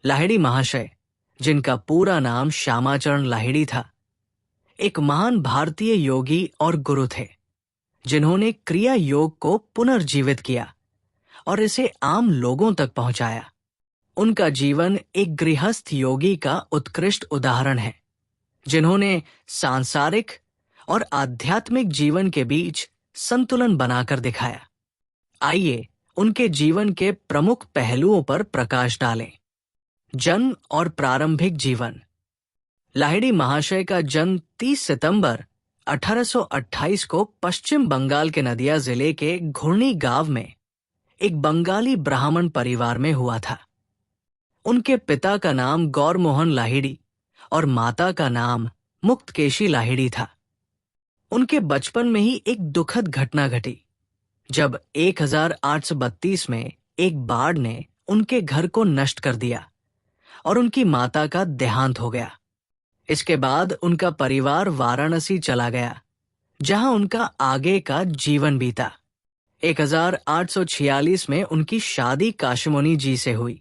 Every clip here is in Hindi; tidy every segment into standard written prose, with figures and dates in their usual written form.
लाहिड़ी महाशय, जिनका पूरा नाम श्यामाचरण लाहिड़ी था, एक महान भारतीय योगी और गुरु थे, जिन्होंने क्रिया योग को पुनर्जीवित किया और इसे आम लोगों तक पहुंचाया। उनका जीवन एक गृहस्थ योगी का उत्कृष्ट उदाहरण है, जिन्होंने सांसारिक और आध्यात्मिक जीवन के बीच संतुलन बनाकर दिखाया। आइए उनके जीवन के प्रमुख पहलुओं पर प्रकाश डालें। जन्म और प्रारंभिक जीवन। लाहिड़ी महाशय का जन्म 30 सितंबर 1828 को पश्चिम बंगाल के नदिया जिले के घुर्नी गांव में एक बंगाली ब्राह्मण परिवार में हुआ था। उनके पिता का नाम गौरमोहन लाहिड़ी और माता का नाम मुक्तकेशी लाहिड़ी था। उनके बचपन में ही एक दुखद घटना घटी, जब 1832 में एक बाढ़ ने उनके घर को नष्ट कर दिया और उनकी माता का देहांत हो गया। इसके बाद उनका परिवार वाराणसी चला गया, जहां उनका आगे का जीवन बीता। 1846 में उनकी शादी काशीमुनि जी से हुई,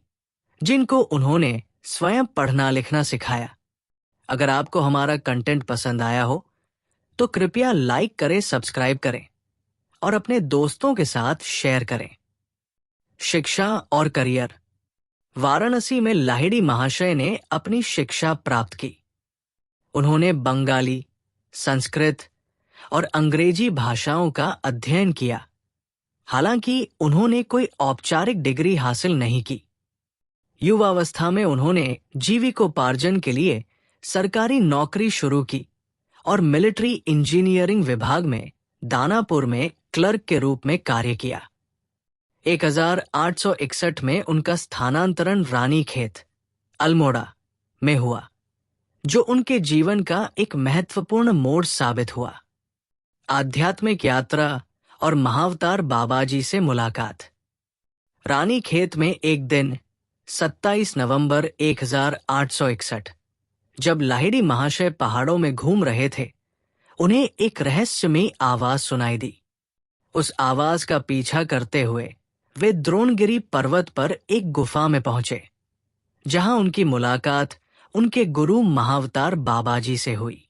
जिनको उन्होंने स्वयं पढ़ना लिखना सिखाया। अगर आपको हमारा कंटेंट पसंद आया हो तो कृपया लाइक करें, सब्सक्राइब करें और अपने दोस्तों के साथ शेयर करें। शिक्षा और करियर। वाराणसी में लाहिड़ी महाशय ने अपनी शिक्षा प्राप्त की। उन्होंने बंगाली, संस्कृत और अंग्रेजी भाषाओं का अध्ययन किया। हालांकि उन्होंने कोई औपचारिक डिग्री हासिल नहीं की। युवावस्था में उन्होंने जीविकोपार्जन के लिए सरकारी नौकरी शुरू की और मिलिट्री इंजीनियरिंग विभाग में दानापुर में क्लर्क के रूप में कार्य किया। 1861 में उनका स्थानांतरण रानीखेत, अल्मोड़ा में हुआ, जो उनके जीवन का एक महत्वपूर्ण मोड़ साबित हुआ। आध्यात्मिक यात्रा और महाअवतार बाबाजी से मुलाकात। रानीखेत में एक दिन 27 नवंबर 1861, जब लाहिड़ी महाशय पहाड़ों में घूम रहे थे, उन्हें एक रहस्यमयी आवाज सुनाई दी। उस आवाज का पीछा करते हुए वे द्रोणगिरी पर्वत पर एक गुफा में पहुंचे, जहां उनकी मुलाकात उनके गुरु महाअवतार बाबाजी से हुई।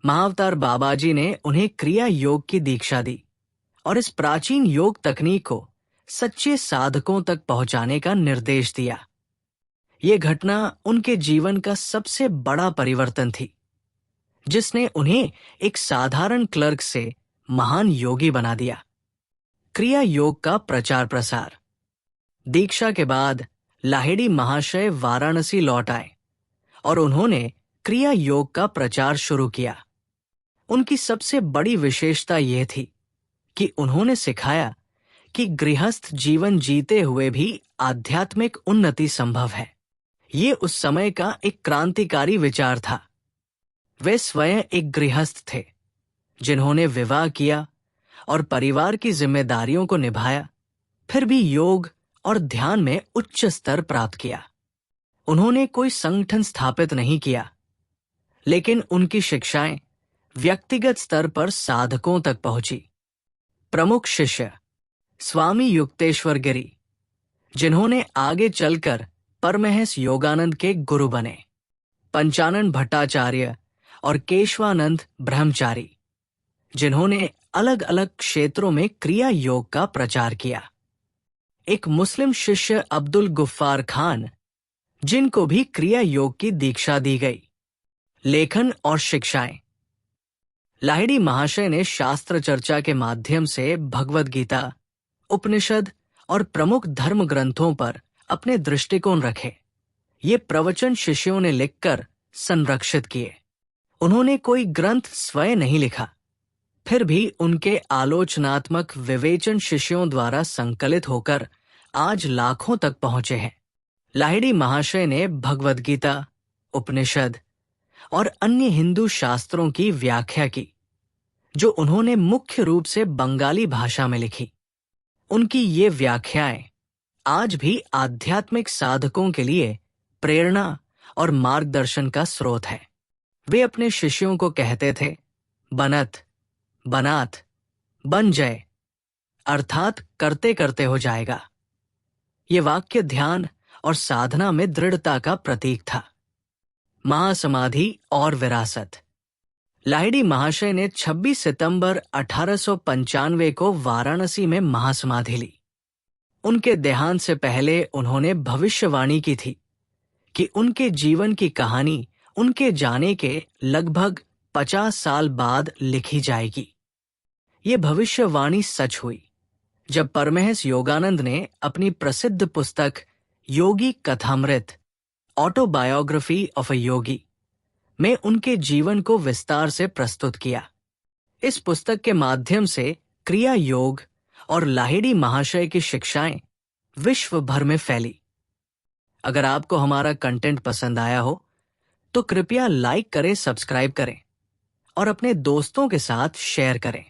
महाअवतार बाबाजी ने उन्हें क्रिया योग की दीक्षा दी और इस प्राचीन योग तकनीक को सच्चे साधकों तक पहुंचाने का निर्देश दिया। ये घटना उनके जीवन का सबसे बड़ा परिवर्तन थी, जिसने उन्हें एक साधारण क्लर्क से महान योगी बना दिया। क्रिया योग का प्रचार प्रसार। दीक्षा के बाद लाहिड़ी महाशय वाराणसी लौट आए और उन्होंने क्रिया योग का प्रचार शुरू किया। उनकी सबसे बड़ी विशेषता यह थी कि उन्होंने सिखाया कि गृहस्थ जीवन जीते हुए भी आध्यात्मिक उन्नति संभव है। ये उस समय का एक क्रांतिकारी विचार था। वे स्वयं एक गृहस्थ थे, जिन्होंने विवाह किया और परिवार की जिम्मेदारियों को निभाया, फिर भी योग और ध्यान में उच्च स्तर प्राप्त किया। उन्होंने कोई संगठन स्थापित नहीं किया, लेकिन उनकी शिक्षाएं व्यक्तिगत स्तर पर साधकों तक पहुंची। प्रमुख शिष्य स्वामी युक्तेश्वर गिरी, जिन्होंने आगे चलकर परमहंस योगानंद के गुरु बने। पंचानन भट्टाचार्य और केशवानंद ब्रह्मचारी, जिन्होंने अलग अलग क्षेत्रों में क्रिया योग का प्रचार किया। एक मुस्लिम शिष्य अब्दुल गुफ्फार खान, जिनको भी क्रिया योग की दीक्षा दी गई। लेखन और शिक्षाएं। लाहिड़ी महाशय ने शास्त्र चर्चा के माध्यम से भगवद गीता, उपनिषद और प्रमुख धर्म ग्रंथों पर अपने दृष्टिकोण रखे। ये प्रवचन शिष्यों ने लिखकर संरक्षित किए। उन्होंने कोई ग्रंथ स्वयं नहीं लिखा, फिर भी उनके आलोचनात्मक विवेचन शिष्यों द्वारा संकलित होकर आज लाखों तक पहुंचे हैं। लाहिड़ी महाशय ने भगवद गीता, उपनिषद और अन्य हिंदू शास्त्रों की व्याख्या की, जो उन्होंने मुख्य रूप से बंगाली भाषा में लिखी। उनकी ये व्याख्याएं आज भी आध्यात्मिक साधकों के लिए प्रेरणा और मार्गदर्शन का स्रोत है। वे अपने शिष्यों को कहते थे, बनत, बनात, बन जाए, अर्थात करते करते हो जाएगा। ये वाक्य ध्यान और साधना में दृढ़ता का प्रतीक था। महासमाधि और विरासत। लाहिड़ी महाशय ने 26 सितंबर 1895 को वाराणसी में महासमाधि ली। उनके देहांत से पहले उन्होंने भविष्यवाणी की थी कि उनके जीवन की कहानी उनके जाने के लगभग 50 साल बाद लिखी जाएगी। ये भविष्यवाणी सच हुई जब परमहंस योगानंद ने अपनी प्रसिद्ध पुस्तक योगी कथामृत ऑटोबायोग्राफी ऑफ अ योगी में उनके जीवन को विस्तार से प्रस्तुत किया। इस पुस्तक के माध्यम से क्रिया योग और लाहिड़ी महाशय की शिक्षाएं विश्व भर में फैली। अगर आपको हमारा कंटेंट पसंद आया हो तो कृपया लाइक करें, सब्सक्राइब करें और अपने दोस्तों के साथ शेयर करें।